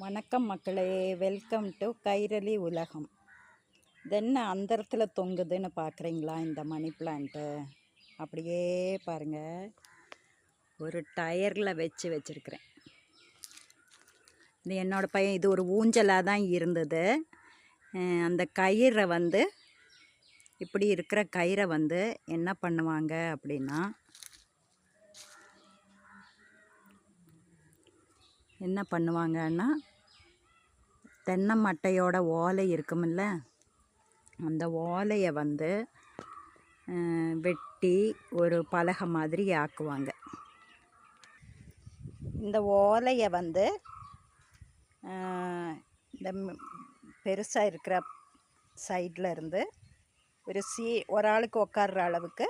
வணக்கம் மக்களே, welcome to Kairali உலகம். இது என்ன அந்தரத்தில் தொங்குதுன்னு பார்க்குறீங்களா? இந்த மணி பிளான்ட்டு அப்படியே பாருங்கள், ஒரு டயரில் வச்சுருக்கிறேன். இது என்னோடய பையன், இது ஒரு ஊஞ்சலாக தான் இருந்தது. அந்த கயிறை இப்படி இருக்கிற கயிறை என்ன பண்ணுவாங்க அப்படின்னா, என்ன பண்ணுவாங்கன்னா, தென்னை மட்டையோட ஓலை இருக்குமில்ல, அந்த ஓலையை வெட்டி ஒரு பலகை மாதிரி ஆக்குவாங்க. இந்த ஓலையை இந்த பெருசாக இருக்கிற சைடில் இருந்து ஒரு ஆளுக்கு உட்கார்ற அளவுக்கு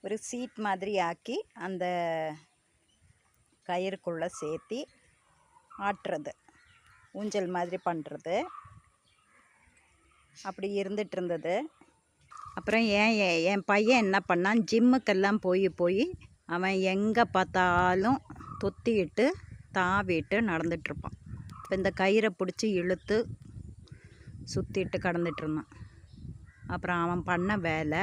ஒரு சீட் மாதிரி ஆக்கி அந்த கயிறுக்குள்ளே சேர்த்தி ஆட்டுறது, ஊஞ்சல் மாதிரி பண்ணுறது, அப்படி இருந்துட்டு இருந்தது. அப்புறம் என் பையன் என்ன பண்ணான், ஜிம்முக்கெல்லாம் போய் அவன் எங்கே பார்த்தாலும் தொத்திக்கிட்டு தாவிட்டு நடந்துகிட்ருப்பான். இப்போ இந்த கயிறை பிடிச்சி இழுத்து சுற்றிட்டு கடந்துட்டு இருந்தான். அப்புறம் அவன் பண்ண வேலை,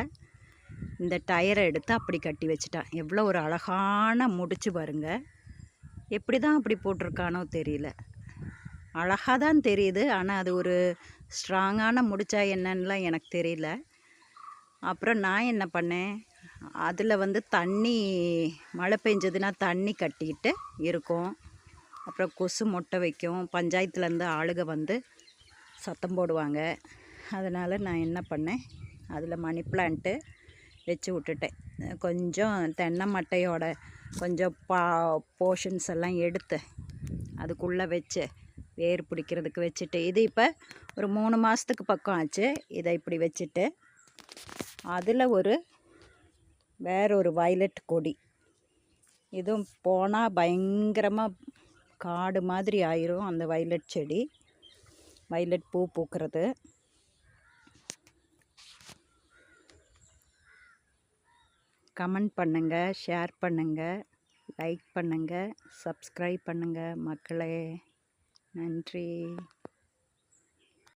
இந்த டயரை எடுத்து அப்படி கட்டி வச்சிட்டான். எவ்வளோ ஒரு அழகான முடிச்சு பாருங்க. எப்படி தான் அப்படி போட்டிருக்கானோ தெரியல. அழகாக தான் தெரியுது, ஆனால் அது ஒரு ஸ்ட்ராங்கான முடிச்சா என்னன்னுலாம் எனக்கு தெரியல. அப்புறம் நான் என்ன பண்ணேன், அதில் தண்ணி மழை பெஞ்சதுன்னா தண்ணி கட்டிக்கிட்டு இருக்கும். அப்புறம் கொசு முட்டை வைக்கும், பஞ்சாயத்துலேருந்து ஆளுக சத்தம் போடுவாங்க. அதனால் நான் என்ன பண்ணேன், அதில் மணி பிளான்ட்டு வச்சு விட்டுட்டேன். கொஞ்சம் தென்னை மட்டையோட கொஞ்சம் போர்ஷன்ஸ் எல்லாம் எடுத்து அதுக்குள்ளே வச்சு வேர் பிடிக்கிறதுக்கு வச்சுட்டு, இது இப்போ ஒரு 3 மாதத்துக்கு பக்கம் ஆச்சு. இதை இப்படி வச்சுட்டு அதில் வேறொரு வயலட் கொடி, இதுவும் போனால் பயங்கரமாக காடு மாதிரி ஆயிரும். அந்த வயலட் செடி, வயலட் பூ பூக்கிறது. கமெண்ட் பண்ணுங்கள், ஷேர் பண்ணுங்கள், லைக் பண்ணுங்கள், சப்ஸ்கிரைப் பண்ணுங்கள் மக்களே. நன்றி.